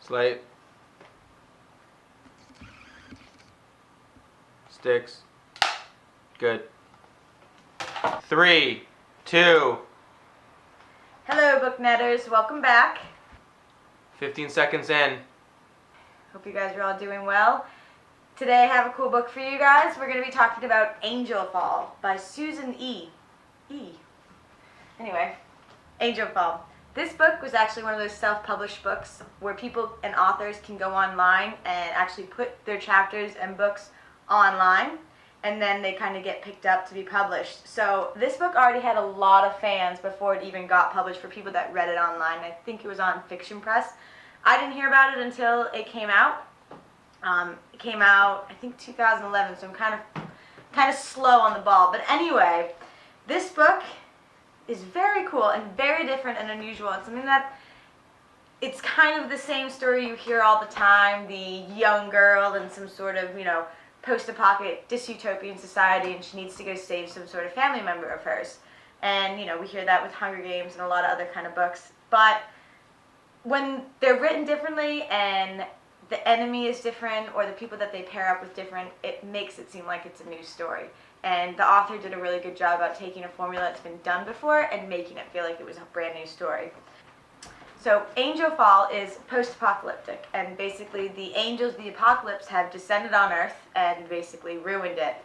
Slate. Sticks. Good. 3, 2. Hello, book netters. Welcome back. 15 seconds in. Hope you guys are all doing well. Today I have a cool book for you guys. We're going to be talking about AngelFall by Susan E. Anyway, AngelFall. This book was actually one of those self-published books where people and authors can go online and actually put their chapters and books online, and then they kind of get picked up to be published. So this book already had a lot of fans before it even got published for people that read it online. I think it was on Fiction Press. I didn't hear about it until it came out. It came out, I think, 2011, so I'm kind of slow on the ball. But anyway, this book is very cool and very different and unusual. It's something that it's kind of the same story you hear all the time, the young girl in some sort of, post-apocalyptic dystopian society, and she needs to go save some sort of family member of hers. And, we hear that with Hunger Games and a lot of other kind of books. But when they're written differently and the enemy is different, or the people that they pair up with different, it makes it seem like it's a new story. And the author did a really good job about taking a formula that's been done before and making it feel like it was a brand new story. So AngelFall is post-apocalyptic, and basically the angels of the apocalypse have descended on Earth and basically ruined it.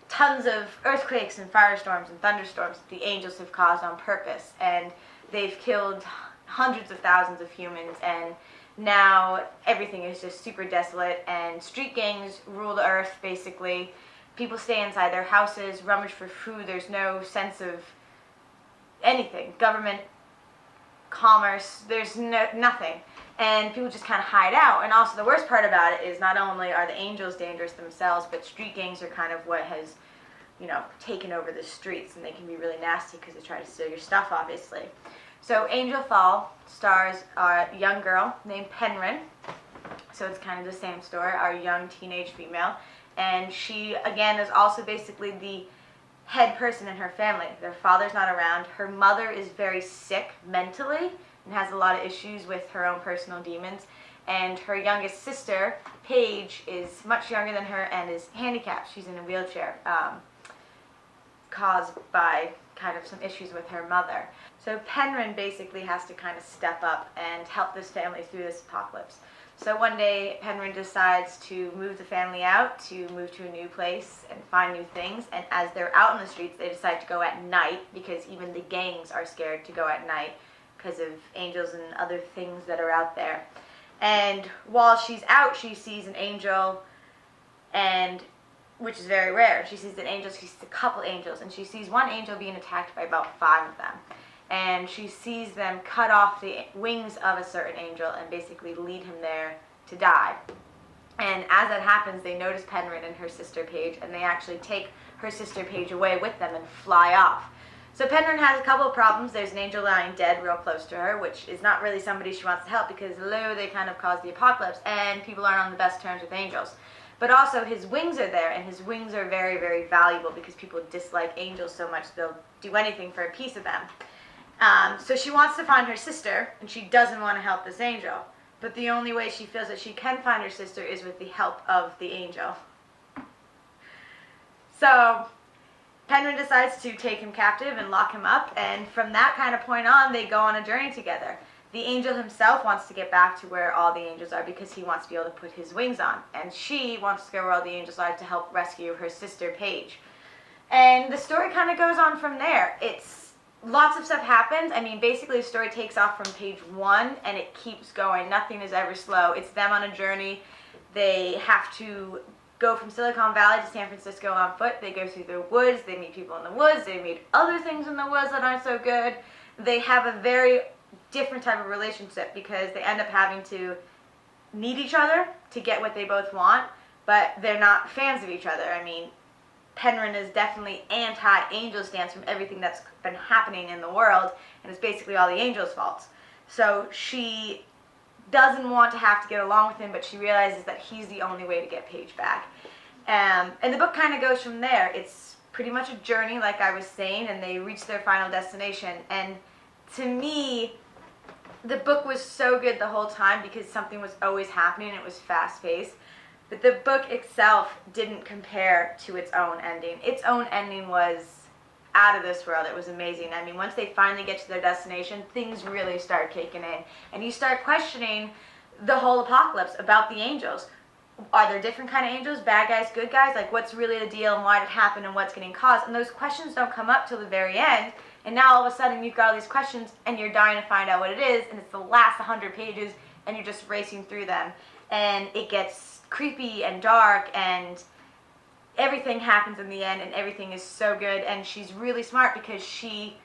Tons of earthquakes and firestorms and thunderstorms that the angels have caused on purpose, and they've killed hundreds of thousands of humans, and now everything is just super desolate, and street gangs rule the earth basically. People stay inside their houses, rummage for food. There's no sense of anything. Government, commerce, there's nothing. And people just kind of hide out. And also the worst part about it is not only are the angels dangerous themselves, but street gangs are kind of what has, taken over the streets. And they can be really nasty because they try to steal your stuff, obviously. So AngelFall stars a young girl named Penryn. So it's kind of the same story, our young teenage female. And she, again, is also basically the head person in her family. Their father's not around. Her mother is very sick mentally and has a lot of issues with her own personal demons. And her youngest sister, Paige, is much younger than her and is handicapped. She's in a wheelchair, caused by kind of some issues with her mother. So Penryn basically has to kind of step up and help this family through this apocalypse. So one day, Penryn decides to move the family out, to move to a new place and find new things. And as they're out in the streets, they decide to go at night because even the gangs are scared to go at night because of angels and other things that are out there. And while she's out, she sees an angel, and which is very rare. She sees an angel, she sees a couple angels, and she sees one angel being attacked by about 5 of them. And she sees them cut off the wings of a certain angel and basically lead him there to die. And as that happens, they notice Penryn and her sister Paige, and they actually take her sister Paige away with them and fly off. So Penryn has a couple of problems. There's an angel lying dead real close to her, which is not really somebody she wants to help because, hello, they kind of caused the apocalypse, and people aren't on the best terms with angels. But also his wings are there, and his wings are very, very valuable because people dislike angels so much they'll do anything for a piece of them. So she wants to find her sister, and she doesn't want to help this angel. But the only way she feels that she can find her sister is with the help of the angel. So Penryn decides to take him captive and lock him up, and from that kind of point on, they go on a journey together. The angel himself wants to get back to where all the angels are because he wants to be able to put his wings on. And she wants to go where all the angels are to help rescue her sister, Paige. And the story kind of goes on from there. Lots of stuff happens. I mean, basically the story takes off from page 1 and it keeps going. Nothing is ever slow. It's them on a journey. They have to go from Silicon Valley to San Francisco on foot. They go through the woods. They meet people in the woods. They meet other things in the woods that aren't so good. They have a very different type of relationship because they end up having to need each other to get what they both want, but they're not fans of each other. I mean, Penryn is definitely anti-angel stance from everything that's been happening in the world, and it's basically all the angels' fault. So she doesn't want to have to get along with him, but she realizes that he's the only way to get Paige back. And the book kind of goes from there. It's pretty much a journey, like I was saying, and they reach their final destination. And to me, the book was so good the whole time because something was always happening. It was fast-paced. But the book itself didn't compare to its own ending. Its own ending was out of this world. It was amazing. I mean, once they finally get to their destination, things really start kicking in. And you start questioning the whole apocalypse about the angels. Are there different kind of angels, bad guys, good guys? Like, what's really the deal and why did it happen and what's getting caused? And those questions don't come up till the very end. And now all of a sudden you've got all these questions and you're dying to find out what it is. And it's the last 100 pages and you're just racing through them. And it gets creepy and dark and everything happens in the end and everything is so good. And she's really smart because she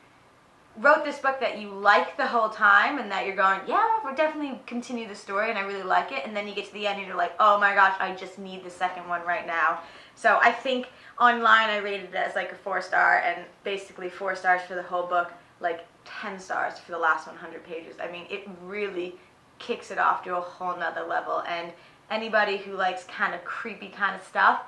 wrote this book that you like the whole time and that you're going, yeah, we'll definitely continue the story and I really like it. And then you get to the end and you're like, oh my gosh, I just need the second one right now. So I think online I rated it as like a 4-star and basically 4 stars for the whole book, like 10 stars for the last 100 pages. I mean, it really kicks it off to a whole nother level. And anybody who likes kind of creepy kind of stuff,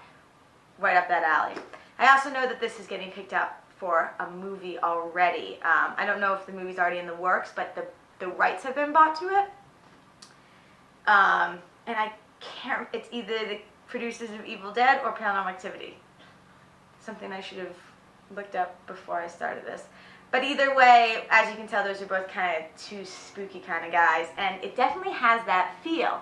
right up that alley. I also know that this is getting picked up for a movie already. I don't know if the movie's already in the works, but the rights have been bought to it. And I can't, it's either the producers of Evil Dead or Paranormal Activity. Something I should have looked up before I started this. But either way, as you can tell, those are both kind of two spooky kind of guys, and it definitely has that feel.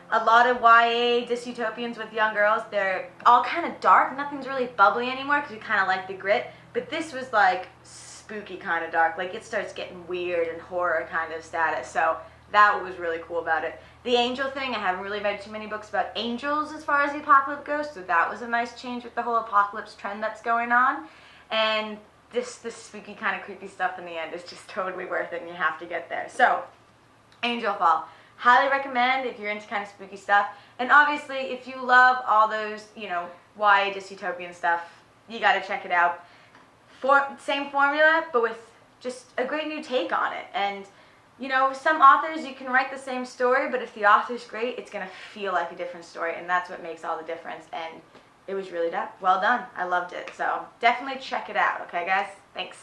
A lot of YA dystopians with young girls, they're all kind of dark. Nothing's really bubbly anymore because we kind of like the grit. But this was like spooky kind of dark. Like it starts getting weird and horror kind of status. So that was really cool about it. The angel thing, I haven't really read too many books about angels as far as the apocalypse goes. So that was a nice change with the whole apocalypse trend that's going on. And this spooky kind of creepy stuff in the end is just totally worth it and you have to get there. So, AngelFall. Highly recommend if you're into kind of spooky stuff. And obviously, if you love all those, YA dystopian stuff, you got to check it out. Same formula, but with just a great new take on it. And, some authors, you can write the same story, but if the author's great, it's going to feel like a different story. And that's what makes all the difference. And it was really well done. I loved it. So definitely check it out. Okay, guys? Thanks.